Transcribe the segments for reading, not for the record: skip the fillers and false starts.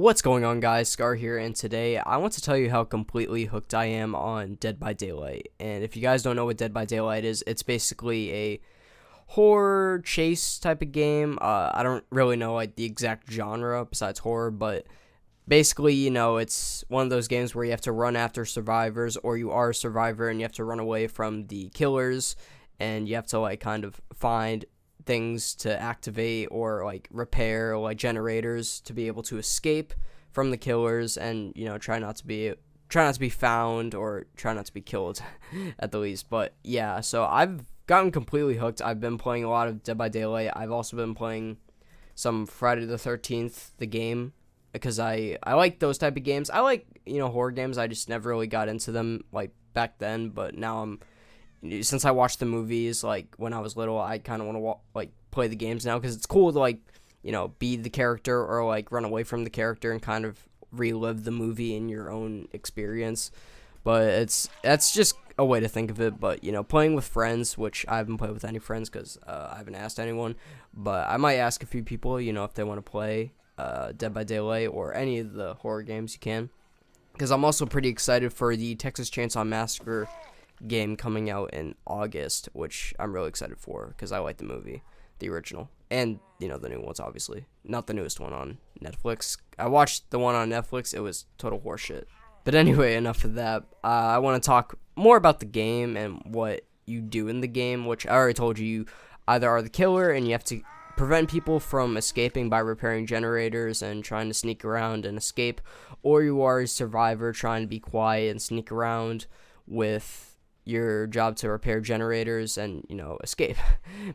What's going on, guys? Scar here, and today I want to tell you how completely hooked I am on Dead by Daylight. And if you guys don't know what Dead by Daylight is, it's basically a horror chase type of game. I don't really know like the exact genre besides horror, but basically, it's one of those games where you have to run after survivors, or you are a survivor and you have to run away from the killers, and you have to like kind of find things to activate or like repair like generators to be able to escape from the killers, and try not to be found or try not to be killed at the least. But yeah, so I've gotten completely hooked. I've been playing a lot of Dead by Daylight. I've also been playing some Friday the 13th, the game, because I like those type of games. I like horror games. I just never really got into them like back then, but now since I watched the movies like when I was little, I kind of want to like play the games now because it's cool to like be the character or like run away from the character and kind of relive the movie in your own experience. But that's just a way to think of it. But playing with friends, which I haven't played with any friends because I haven't asked anyone, but I might ask a few people if they want to play Dead by Daylight or any of the horror games you can, because I'm also pretty excited for the Texas Chainsaw Massacre game coming out in August, which I'm really excited for because I like the movie, the original, and the new ones, obviously not the newest one on Netflix. I watched the one on Netflix. It was total horseshit. But anyway, enough of that. I want to talk more about the game and what you do in the game, which I already told you. You either are the killer and you have to prevent people from escaping by repairing generators and trying to sneak around and escape, or you are a survivor trying to be quiet and sneak around with your job to repair generators and escape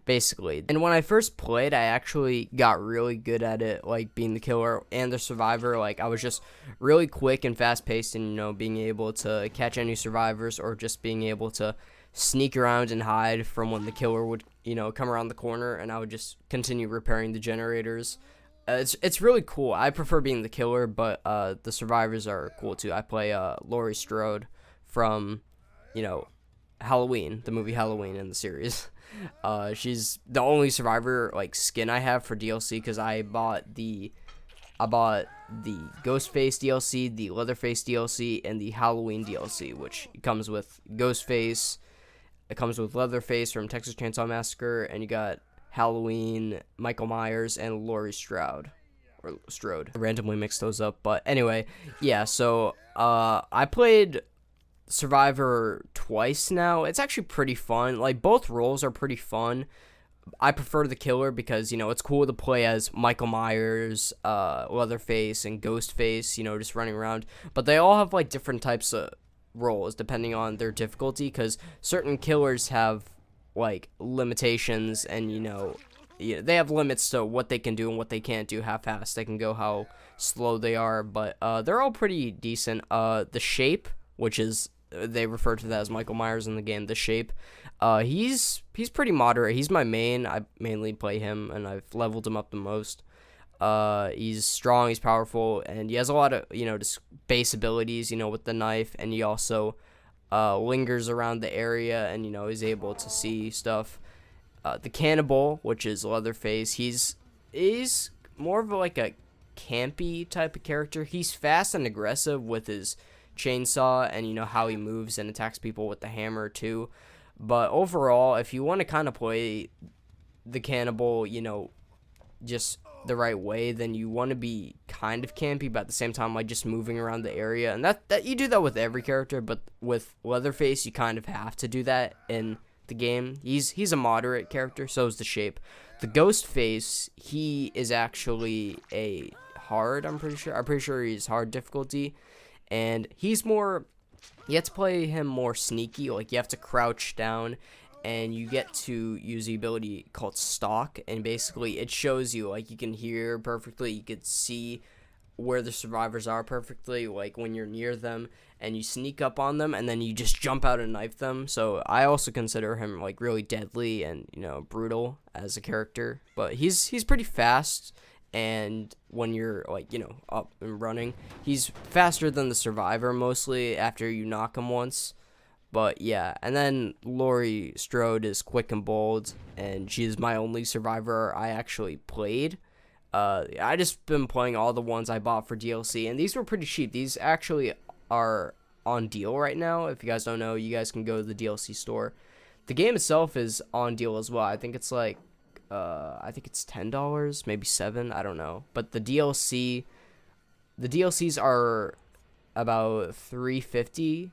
basically. And when I first played, I actually got really good at it, like being the killer and the survivor. Like I was just really quick and fast paced, and being able to catch any survivors or just being able to sneak around and hide from when the killer would come around the corner, and I would just continue repairing the generators. It's really cool. I prefer being the killer, but the survivors are cool too. I play Laurie Strode from Halloween, the movie Halloween in the series. She's the only survivor like skin I have for DLC because I bought the Ghostface DLC, the Leatherface DLC, and the Halloween DLC, which comes with Ghostface. It comes with Leatherface from Texas Chainsaw Massacre, and you got Halloween, Michael Myers, and Laurie Strode. Or Strode. I randomly mixed those up, but anyway, yeah. So I played Survivor twice now. It's actually pretty fun. Like both roles are pretty fun. I prefer the killer because it's cool to play as Michael Myers, Leatherface, and Ghostface, just running around. But they all have like different types of roles depending on their difficulty, because certain killers have like limitations, and they have limits to what they can do and what they can't do, how fast they can go, how slow they are. But they're all pretty decent. The Shape, which is they refer to that as Michael Myers in the game, the Shape. He's pretty moderate. He's my main. I mainly play him, and I've leveled him up the most. He's strong, he's powerful, and he has a lot of just base abilities, with the knife, and he also lingers around the area, and is able to see stuff. The Cannibal, which is Leatherface, he's more of like a campy type of character. He's fast and aggressive with his chainsaw, and how he moves and attacks people with the hammer too. But overall, if you want to kind of play the Cannibal just the right way, then you want to be kind of campy, but at the same time like just moving around the area. And that you do that with every character, but with Leatherface you kind of have to do that in the game. He's a moderate character, so is the Shape. The Ghostface, he is actually a hard, I'm pretty sure he's hard difficulty. And he's more, you have to play him more sneaky. Like you have to crouch down, and you get to use the ability called Stalk, and basically it shows you like you can hear perfectly, you can see where the survivors are perfectly, like when you're near them, and you sneak up on them, and then you just jump out and knife them. So I also consider him like really deadly and brutal as a character. But he's pretty fast. And when you're like up and running, he's faster than the survivor mostly after you knock him once. But yeah, and then Laurie Strode is quick and bold, and she's my only survivor I actually played. I just been playing all the ones I bought for DLC, and these were pretty cheap. These actually are on deal right now. If you guys don't know, you guys can go to the DLC store. The game itself is on deal as well. I think it's like, I think it's $10, maybe $7. I don't know. But the DLCs are about $3.50,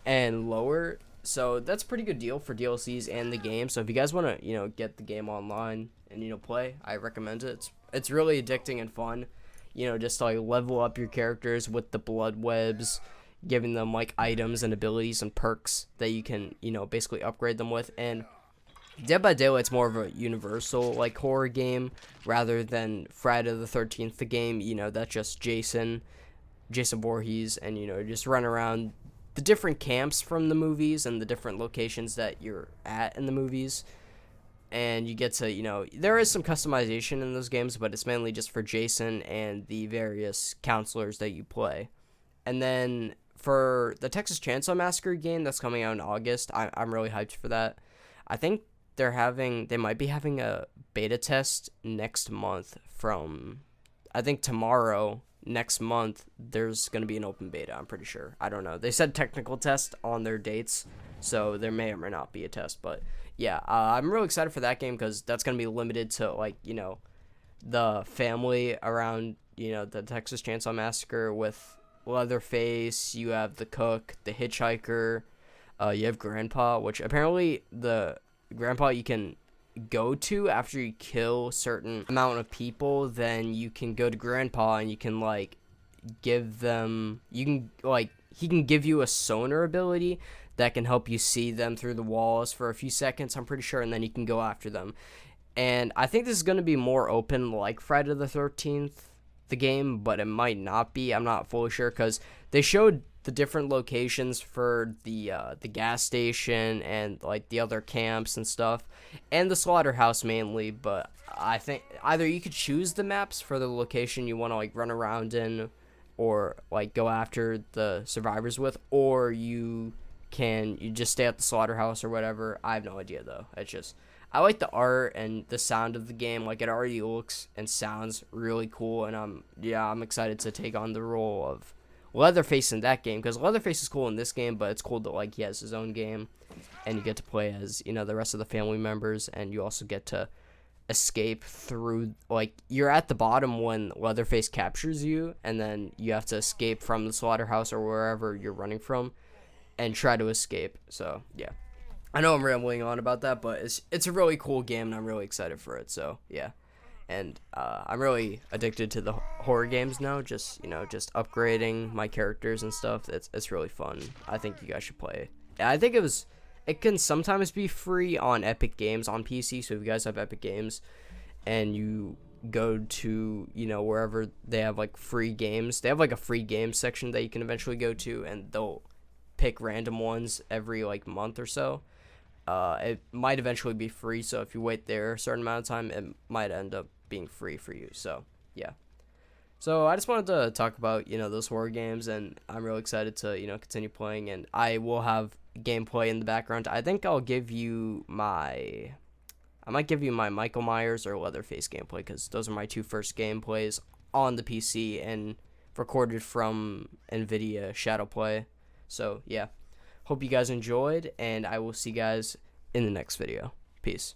and lower. So that's a pretty good deal for DLCs and the game. So if you guys want to, get the game online and play, I recommend it. It's really addicting and fun. Just to like level up your characters with the blood webs, giving them like items and abilities and perks that you can, basically upgrade them with. And Dead by Daylight's more of a universal like horror game rather than Friday the 13th, the game, that's just Jason Voorhees, and just run around the different camps from the movies and the different locations that you're at in the movies. And you get to, there is some customization in those games, but it's mainly just for Jason and the various counselors that you play. And then for the Texas Chainsaw Massacre game that's coming out in August, I'm really hyped for that. I think they might be having a beta test next month I think tomorrow. Next month, there's going to be an open beta, I'm pretty sure. I don't know. They said technical test on their dates, so there may or may not be a test. But, yeah, I'm really excited for that game because that's going to be limited to, like, the family around, the Texas Chainsaw Massacre with Leatherface. You have the cook, the hitchhiker. You have Grandpa, which apparently the Grandpa you can go to after you kill a certain amount of people. Then you can go to Grandpa and you can like give them, he can give you a sonar ability that can help you see them through the walls for a few seconds, I'm pretty sure, and then you can go after them. And I think this is going to be more open like Friday the 13th, the game, but it might not be. I'm not fully sure because they showed the different locations for the gas station and like the other camps and stuff, and the slaughterhouse mainly. But I think either you could choose the maps for the location you want to like run around in, or like go after the survivors with, or you just stay at the slaughterhouse or whatever. I have no idea though. I like the art and the sound of the game. Like, it already looks and sounds really cool, and I'm excited to take on the role of Leatherface in that game, because Leatherface is cool in this game, but it's cool that like he has his own game and you get to play as the rest of the family members, and you also get to escape through, like, you're at the bottom when Leatherface captures you, and then you have to escape from the slaughterhouse or wherever you're running from and try to escape. So yeah, I know I'm rambling on about that, but it's a really cool game and I'm really excited for it. So yeah. And I'm really addicted to the horror games now. Just upgrading my characters and stuff. It's really fun. I think you guys should play. I think it can sometimes be free on Epic Games on PC. So if you guys have Epic Games, and you go to wherever they have like free games, they have like a free game section that you can eventually go to, and they'll pick random ones every like month or so. It might eventually be free. So if you wait there a certain amount of time, it might end up being free for you. So yeah, so I just wanted to talk about those horror games, and I'm really excited to continue playing, and I will have gameplay in the background. I think I might give you my Michael Myers or Leatherface gameplay, because those are my two first gameplays on the PC and recorded from NVIDIA Shadowplay. So yeah, hope you guys enjoyed, and I will see you guys in the next video. Peace.